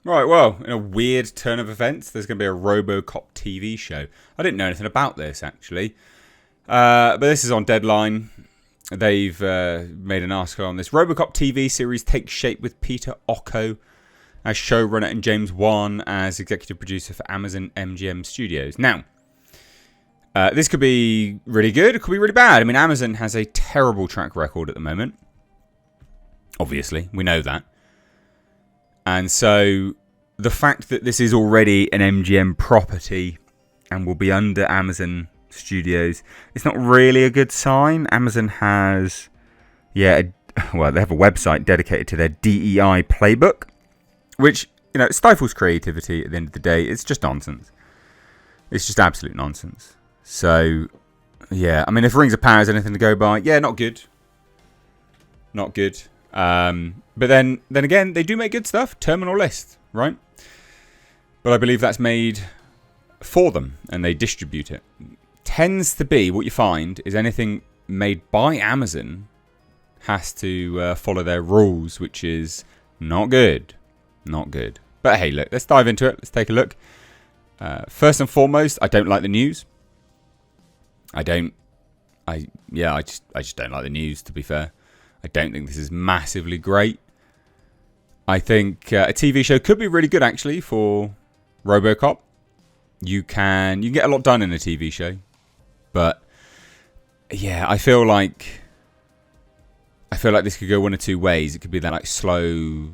Right, well, in a weird turn of events, there's going to be a Robocop TV show. I didn't know anything about this, actually. But this is on Deadline. They've made an article on this. Robocop TV series takes shape with Peter Ocko as showrunner and James Wan as executive producer for Amazon MGM Studios. Now, this could be really good. It could be really bad. I mean, Amazon has a terrible track record at the moment. Obviously, we know that. And so the fact that this is already an MGM property and will be under Amazon Studios, it's not really a good sign. Amazon has, they have a website dedicated to their DEI playbook, which, stifles creativity at the end of the day. It's just nonsense. It's just absolute nonsense. So, yeah, I mean, if Rings of Power is anything to go by, yeah, not good. Not good. But then again, they do make good stuff. Terminal List, right? But I believe that's made for them, and they distribute it. Tends to be what you find is anything made by Amazon has to follow their rules, which is not good. Not good. But hey, look, let's dive into it. Let's take a look. First and foremost, I don't like the news. I just don't like the news, to be fair. I don't think this is massively great. I think a TV show could be really good, actually, for Robocop. You can get a lot done in a TV show. But, yeah, I feel like this could go one of two ways. It could be that slow,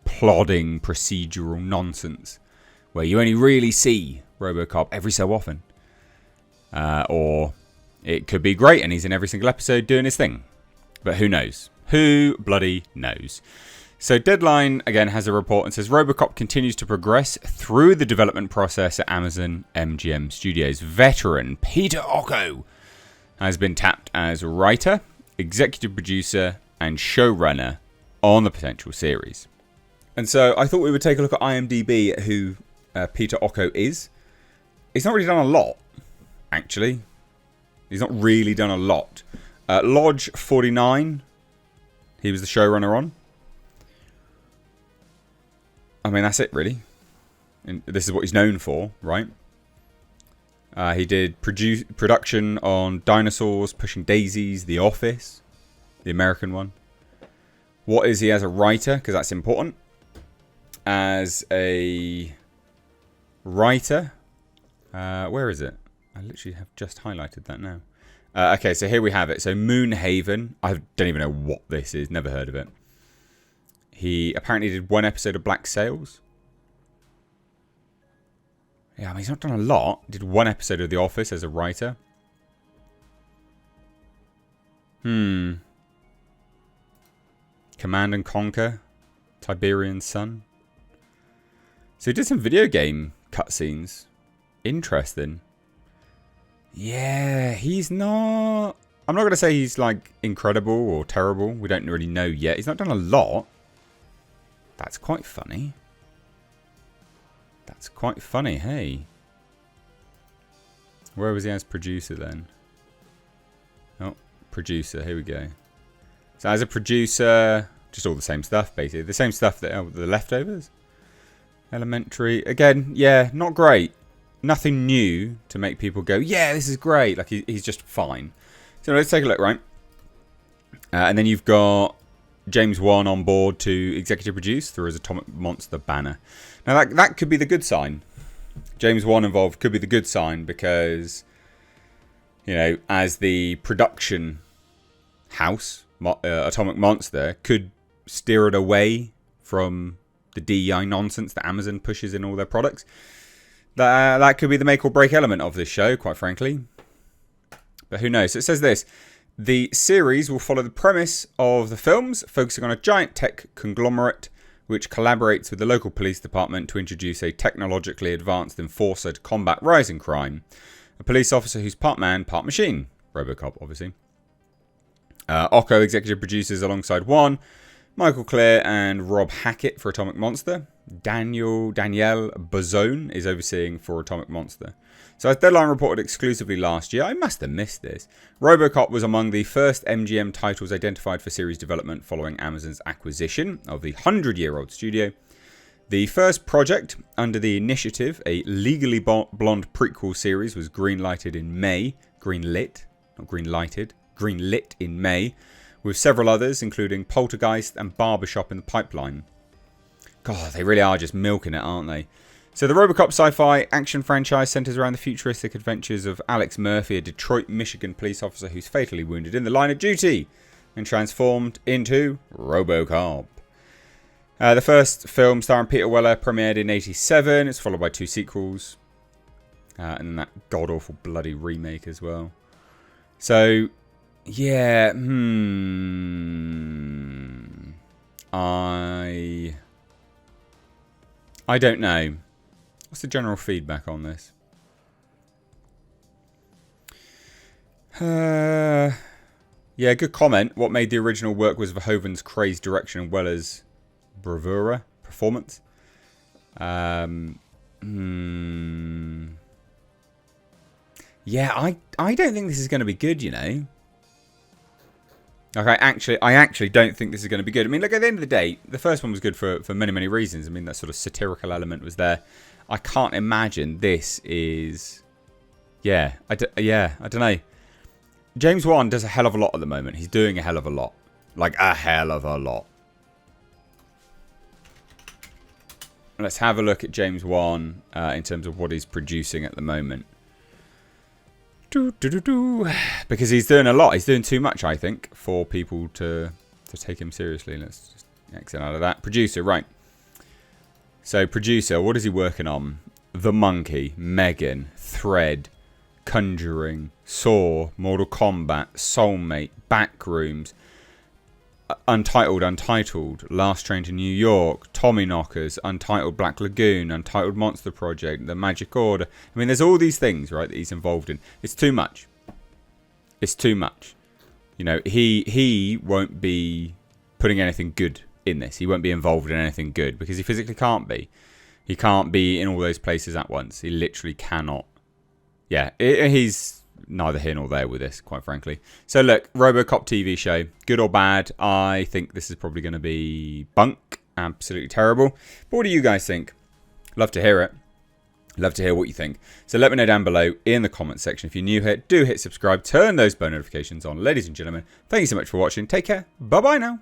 plodding, procedural nonsense where you only really see Robocop every so often. Or it could be great and he's in every single episode doing his thing. But who knows? Who bloody knows? So Deadline, again, has a report and says Robocop continues to progress through the development process at Amazon MGM Studios. Veteran Peter Ocko has been tapped as writer, executive producer, and showrunner on the potential series. And so I thought we would take a look at IMDb at who Peter Ocko is. He's not really done a lot, actually. He's not really done a lot. Lodge 49, he was the showrunner on. I mean, that's it, really. And this is what he's known for, right? He did production on Dinosaurs, Pushing Daisies, The Office, the American one. What is he as a writer? Because that's important. As a writer, where is it? I literally have just highlighted that now. Okay, so here we have it. So Moonhaven. I don't even know what this is. Never heard of it. He apparently did one episode of Black Sails. Yeah, I mean, he's not done a lot. Did one episode of The Office as a writer. Command and Conquer. Tiberian Sun. So he did some video game cutscenes. Interesting. Yeah, he's not... I'm not going to say he's, incredible or terrible. We don't really know yet. He's not done a lot. That's quite funny. That's quite funny, hey. Where was he as producer, then? Oh, producer. Here we go. So as a producer, just all the same stuff, basically. The same stuff that The Leftovers. Elementary. Again, yeah, not great. Nothing new to make people go, yeah, this is great. He's just fine. So let's take a look, right? And then you've got James Wan on board to executive produce through his Atomic Monster banner. Now, that could be the good sign. James Wan involved could be the good sign because, as the production house, Atomic Monster, could steer it away from the DEI nonsense that Amazon pushes in all their products. That could be the make or break element of this show, quite frankly. But who knows? So it says this. The series will follow the premise of the films, focusing on a giant tech conglomerate which collaborates with the local police department to introduce a technologically advanced enforcer to combat rising crime. A police officer who's part man, part machine. Robocop, obviously. Ocko executive producers alongside Wan, Michael Clear and Rob Hackett for Atomic Monster. Danielle Bozzone is overseeing for Atomic Monster. So as Deadline reported exclusively last year, I must have missed this, Robocop was among the first MGM titles identified for series development following Amazon's acquisition of the 100-year-old studio. The first project under the initiative, a Legally Blonde prequel series, was greenlighted in May. Greenlit, not greenlighted. Greenlit in May, with several others, including Poltergeist and Barbershop in the pipeline. God, they really are just milking it, aren't they? So the Robocop sci-fi action franchise centers around the futuristic adventures of Alex Murphy, a Detroit, Michigan police officer who's fatally wounded in the line of duty and transformed into Robocop. The first film, starring Peter Weller, premiered in '87. It's followed by 2 sequels. And that god-awful bloody remake as well. So, yeah. I don't know. What's the general feedback on this? Yeah, good comment. What made the original work was Verhoeven's crazed direction and Weller's bravura performance. Yeah, I don't think this is going to be good, you know. Like, I actually don't think this is going to be good. I mean, look, at the end of the day, the first one was good for many, many reasons. I mean, that sort of satirical element was there. I can't imagine this is... Yeah, I don't know. James Wan does a hell of a lot at the moment. He's doing a hell of a lot. Like, a hell of a lot. Let's have a look at James Wan in terms of what he's producing at the moment. Because he's doing a lot. He's doing too much, I think, for people to take him seriously. Let's just exit out of that. Producer, right. So, producer, what is he working on? The Monkey, Megan, Thread, Conjuring, Saw, Mortal Kombat, Soulmate, Backrooms, Untitled, Last Train to New York, Tommyknockers, Untitled Black Lagoon, Untitled Monster Project, The Magic Order. I mean, there's all these things, right, that he's involved in. It's too much. It's too much. You know, he won't be putting anything good in this. He won't be involved in anything good because he physically can't be. He can't be in all those places at once. He literally cannot. Yeah, he's neither here nor there with this, quite frankly. So look, Robocop TV show, good or bad, I think this is probably going to be bunk, absolutely terrible. But what do you guys think? Love to hear it. Love to hear what you think. So let me know down below in the comments section. If you're new here, do hit subscribe, turn those bell notifications on. Ladies and gentlemen, thank you so much for watching. Take care. Bye-bye now.